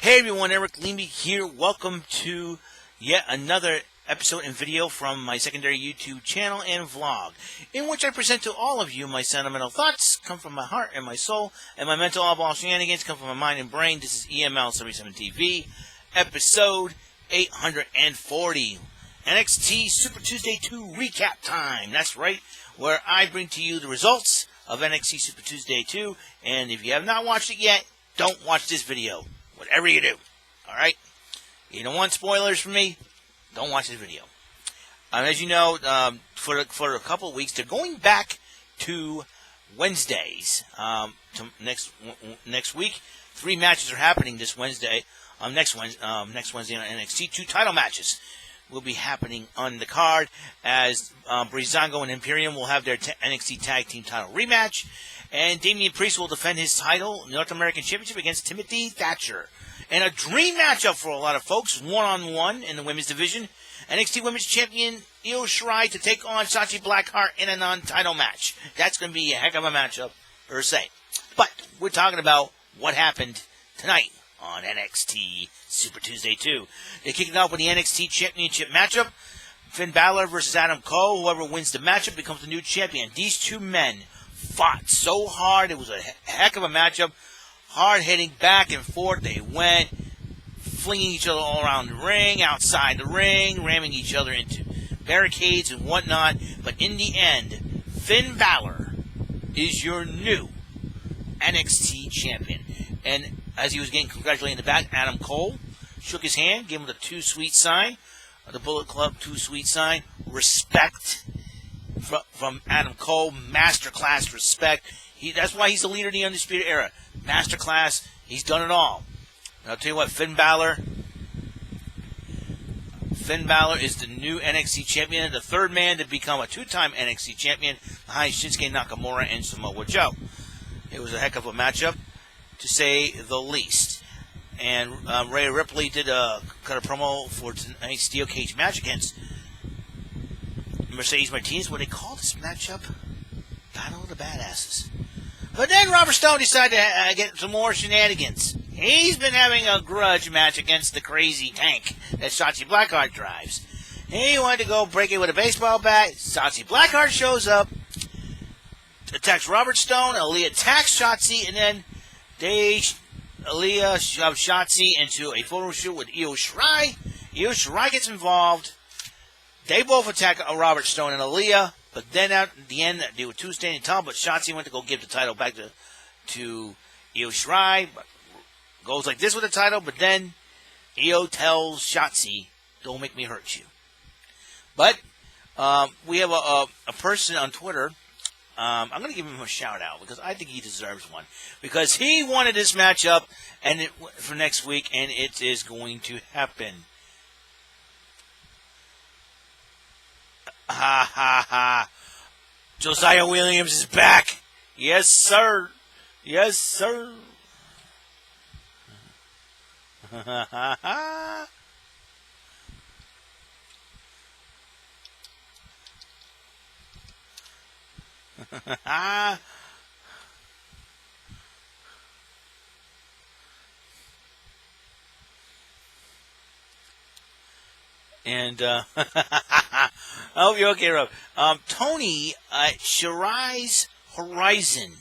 Hey everyone, Eric Leamy here. Welcome to yet another episode and video from my secondary YouTube channel and vlog, in which I present to all of you my sentimental thoughts, come from my heart and my soul, and my mental oddball shenanigans come from my mind and brain. This is EML77 TV, episode 840. NXT Super Tuesday 2 recap time. That's right, where I bring to you the results of NXT Super Tuesday 2, and if you have not watched it yet, don't watch this video. Whatever you do, all right? You don't want spoilers from me? Don't watch this video. As you know, for a couple of weeks, they're going back to Wednesdays. To next week, 3 matches are happening this Wednesday. Next Wednesday on NXT, 2 title matches will be happening on the card, as Breezango and Imperium will have their NXT Tag Team title rematch, and Damian Priest will defend his title, North American Championship, against Timothy Thatcher. And a dream matchup for a lot of folks, one-on-one in the women's division. NXT Women's Champion Io Shirai to take on Shotzi Blackheart in a non-title match. That's going to be a heck of a matchup, per se. But we're talking about what happened tonight on NXT Super Tuesday 2. They kick it off with the NXT Championship matchup. Finn Balor versus Adam Cole. Whoever wins the matchup becomes the new champion. These two men fought so hard. It was a heck of a matchup. Hard-hitting, back and forth. They went, flinging each other all around the ring, outside the ring, ramming each other into barricades and whatnot. But in the end, Finn Balor is your new NXT champion. And as he was getting congratulated in the back, Adam Cole shook his hand, gave him the Too Sweet sign, the Bullet Club Too Sweet sign. Respect from Adam Cole, masterclass respect. That's why he's the leader of the Undisputed Era. Masterclass, he's done it all. And I'll tell you what, Finn Balor is the new NXT champion, the third man to become a 2-time NXT champion behind Shinsuke Nakamura and Samoa Joe. It was a heck of a matchup, to say the least. And Rhea Ripley did cut a promo for tonight's steel cage match against Mercedes Martinez, where they call this matchup Battle of the Badasses. But then Robert Stone decided to get some more shenanigans. He's been having a grudge match against the crazy tank that Shotzi Blackheart drives. He wanted to go break it with a baseball bat. Shotzi Blackheart shows up, attacks Robert Stone. Aaliyah attacks Shotzi, and then Aaliyah shoves Shotzi into a photo shoot with Io Shirai. Io Shirai gets involved. They both attack Robert Stone and Aaliyah. But then at the end, they were 2 standing tall, but Shotzi went to go give the title back to Io Shirai. Goes like this with the title, but then Io tells Shotzi, "Don't make me hurt you." But we have a person on Twitter. I'm going to give him a shout-out because I think he deserves one. Because he wanted this matchup for next week, and it is going to happen. Ha ha ha. Josiah Williams is back. Yes, sir. Yes, sir. Ha ha ha. Ha. And I hope you're okay, Rob. Tony at Shirai's Horizon.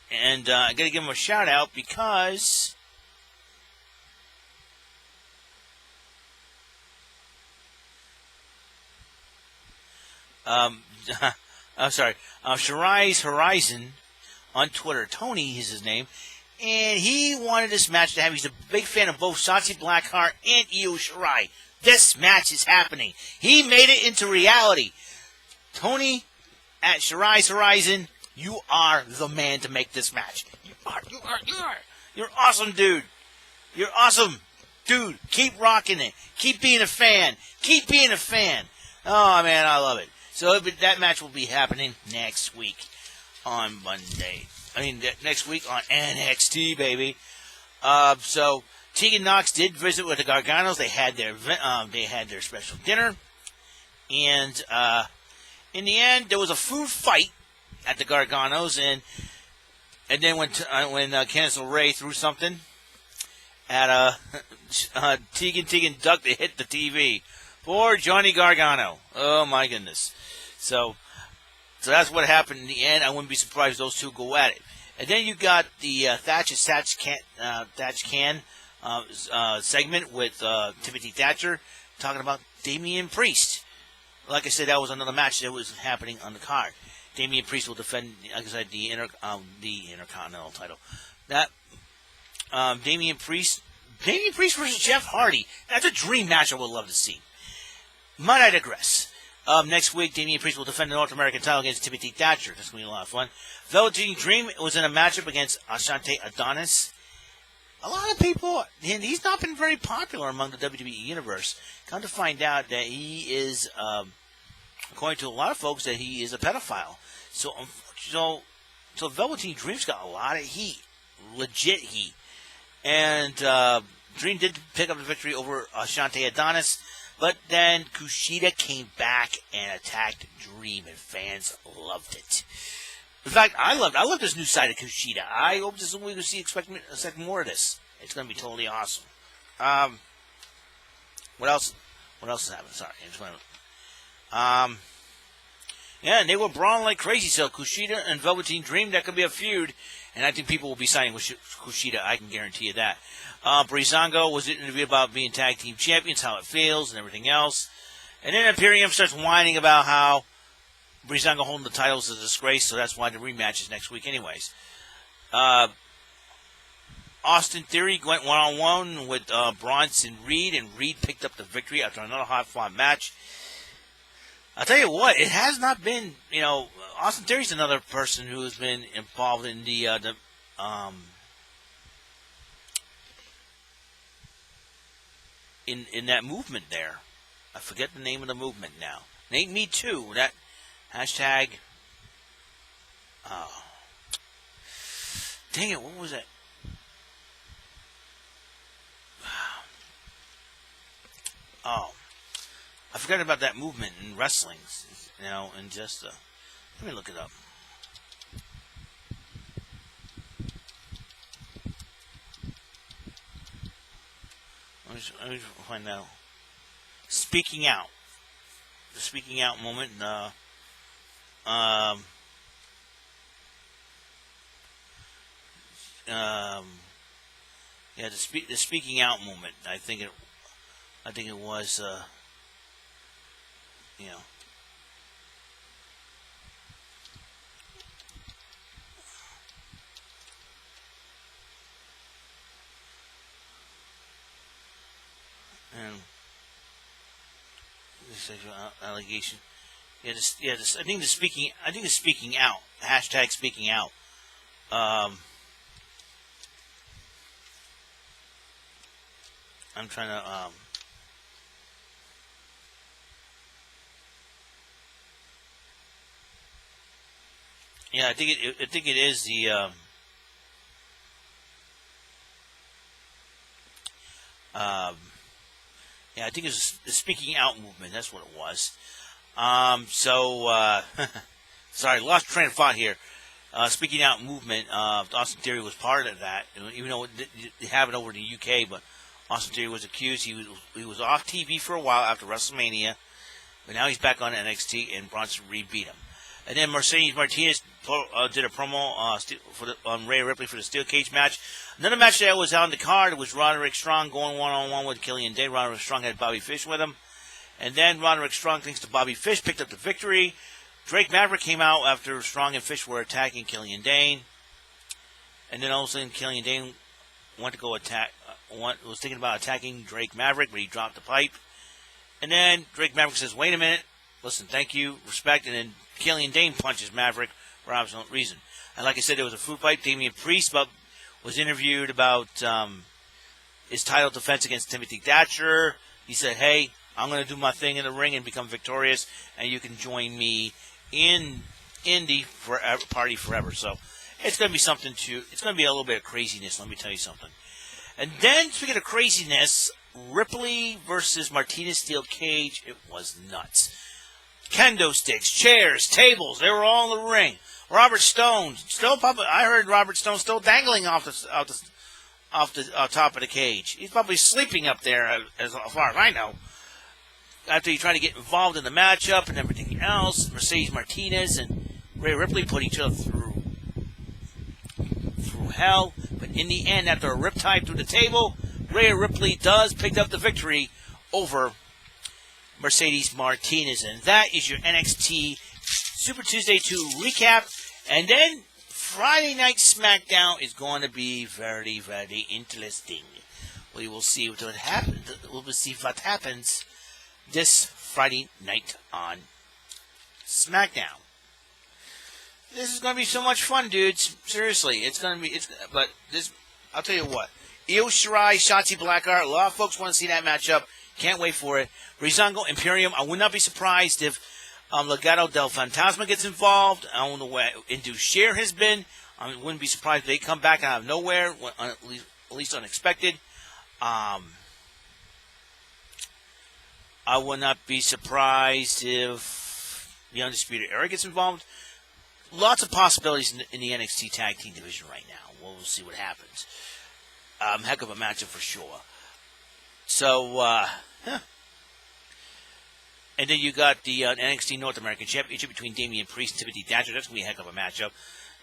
And I got to give him a shout out because I'm sorry, Shirai's Horizon on Twitter. Tony is his name, and he wanted this match to have. He's a big fan of both Shotzi Blackheart and Io Shirai. This match is happening. He made it into reality. Tony at Shirai's Horizon, you are the man to make this match. You are. You're awesome, dude. You're awesome, dude. Keep rocking it. Keep being a fan. Keep being a fan. Oh man, I love it. So that match will be happening next week on Monday. Next week on NXT, baby. So Tegan Knox did visit with the Garganos. They had their special dinner, and in the end, there was a food fight at the Garganos, and then when Candice LeRae threw something at Tegan ducked to hit the TV. Poor Johnny Gargano. Oh my goodness. So that's what happened in the end. I wouldn't be surprised if those two go at it. And then you got the Thatch Can segment with Timothy Thatcher talking about Damian Priest. Like I said, that was another match that was happening on the card. Damian Priest will defend, like I said, the Intercontinental title. That Damian Priest versus Jeff Hardy. That's a dream match I would love to see. Might I digress? Next week, Damian Priest will defend the North American title against Timothy Thatcher. That's going to be a lot of fun. Velveteen Dream was in a matchup against Ashante Adonis. A lot of people, and he's not been very popular among the WWE universe. Come to find out that he is, according to a lot of folks, that he is a pedophile. So Velveteen Dream's got a lot of heat, legit heat. And Dream did pick up the victory over Ashante Adonis, but then Kushida came back and attacked Dream, and fans loved it. In fact, I loved this new side of Kushida. I hope this is what we can see. Expect more of this. It's going to be totally awesome. What else? What else is happening? Sorry, I just want to. Yeah, and they were brawling like crazy. So Kushida and Velveteen Dream, that could be a feud, and I think people will be signing with Kushida. I can guarantee you that. Breezango was interviewed about being tag team champions, how it feels, and everything else. And then Imperium starts whining about how Breezango holding the titles is a disgrace, so that's why the rematch is next week anyways. Austin Theory went one-on-one with Bronson Reed, and Reed picked up the victory after another hard-fought match. I'll tell you what, it has not been, Austin Theory's another person who has been involved in in that movement there. I forget the name of the movement now. It ain't Me Too. That hashtag. Oh. Dang it, what was it? Oh. I forgot about that movement in wrestling, and just, let me look it up. Let me find out. Speaking Out. The Speaking Out moment, yeah, the Speaking Out moment. I think it was, and the sexual allegation. I think the Speaking Out. Hashtag Speaking Out. I'm trying to, yeah, I think it is the, yeah, I think it's the Speaking Out movement. That's what it was. Sorry, lost train of thought here. Speaking Out movement, Austin Theory was part of that, even though they have it over in the UK, but Austin Theory was accused. He was off TV for a while after WrestleMania, but now he's back on NXT, and Bronson Reed beat him. And then Mercedes Martinez did a promo on Rhea Ripley for the Steel Cage match. Another match that was on the card was Roderick Strong going one-on-one with Killian Dane. Roderick Strong had Bobby Fish with him. And then Roderick Strong, thanks to Bobby Fish, picked up the victory. Drake Maverick came out after Strong and Fish were attacking Killian Dane. And then all of a sudden, Killian Dane went to go was thinking about attacking Drake Maverick, but he dropped the pipe. And then Drake Maverick says, wait a minute. Listen, thank you, respect. And then Killian Dane punches Maverick for absolute reason. And like I said, there was a food fight. Damian Priest was interviewed about his title defense against Timothy Thatcher. He said, hey, I'm going to do my thing in the ring and become victorious, and you can join me in the party forever. So it's going to be it's going to be a little bit of craziness, let me tell you something. And then, speaking of craziness, Ripley versus Martinez steel cage. It was nuts. Kendo sticks, chairs, tables, they were all in the ring. Robert Stone, still probably, I heard Robert Stone still dangling off the top of the cage. He's probably sleeping up there, as far as I know. After he tried to get involved in the matchup and everything else, Mercedes Martinez and Rhea Ripley put each other through hell. But in the end, after a riptide through the table, Rhea Ripley does pick up the victory over Mercedes Martinez. And that is your NXT Super Tuesday 2 recap. And then Friday Night SmackDown is going to be very, very interesting. We will see what happens. We will see what happens this Friday night on SmackDown. This is going to be so much fun, dudes. Seriously, it's going to be. But this, I'll tell you what. Io Shirai, Shotzi Blackheart. A lot of folks want to see that matchup. Can't wait for it. Breezango, Imperium. I would not be surprised if Legado del Fantasma gets involved. I don't know where Indus Sher has been. I wouldn't be surprised if they come back out of nowhere, at least unexpected. I would not be surprised if the Undisputed Era gets involved. Lots of possibilities in the NXT Tag Team division right now. We'll see what happens. Heck of a matchup for sure. So, and then you got the NXT North American Championship between Damian Priest and Timothy Thatcher. That's going to be a heck of a matchup.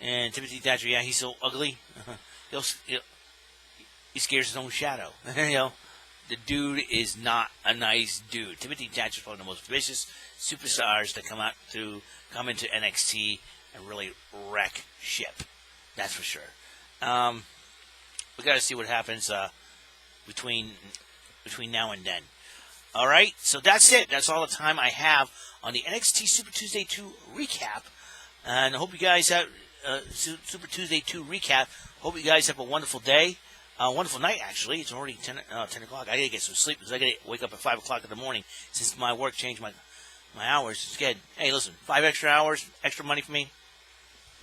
And Timothy Thatcher, yeah, he's so ugly. He scares his own shadow. The dude is not a nice dude. Timothy Thatcher is one of the most vicious superstars that come into NXT and really wreck ship. That's for sure. We got to see what happens between now and then. All right, so that's it. That's all the time I have on the NXT Super Tuesday 2 recap. And I hope you guys have Super Tuesday 2 recap. Hope you guys have a wonderful day. Wonderful night, actually. It's already 10 o'clock. I got to get some sleep because I got to wake up at 5 o'clock in the morning since my work changed my hours. It's good. Hey, listen, 5 extra hours, extra money for me,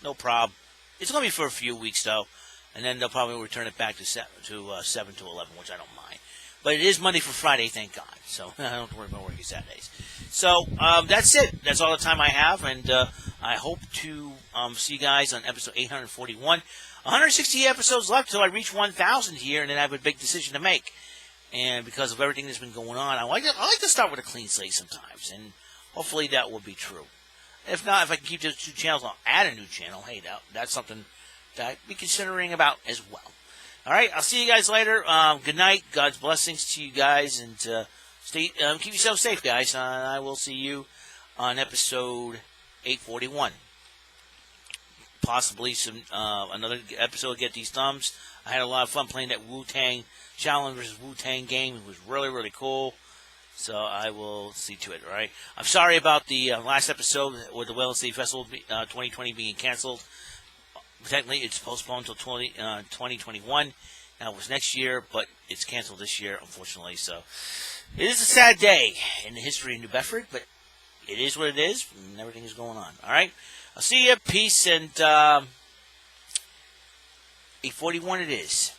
no problem. It's going to be for a few weeks, though, and then they'll probably return it back to 7 to 11, which I don't mind. But it is Monday for Friday, thank God. So I don't have to worry about working Saturdays. So that's it. That's all the time I have, and I hope to see you guys on episode 841. 160 episodes left until I reach 1,000 here, and then I have a big decision to make. And because of everything that's been going on, I like to start with a clean slate sometimes, and hopefully that will be true. If not, if I can keep those two channels, I'll add a new channel. Hey, that's something that I'd be considering about as well. All right, I'll see you guys later. Good night. God's blessings to you guys, and keep yourself safe, guys. I will see you on episode 841. Possibly another episode. Get these thumbs. I had a lot of fun playing that Wu-Tang Shaolin versus Wu-Tang game. It was really, really cool. So I will see to it, all right? I'm sorry about the last episode with the WEML-TV Festival 2020 being canceled. Technically, it's postponed until 2021. Now, it was next year, but it's canceled this year, unfortunately. So it is a sad day in the history of New Bedford, but it is what it is, and everything is going on, all right? I'll see you. Peace, and 841 it is.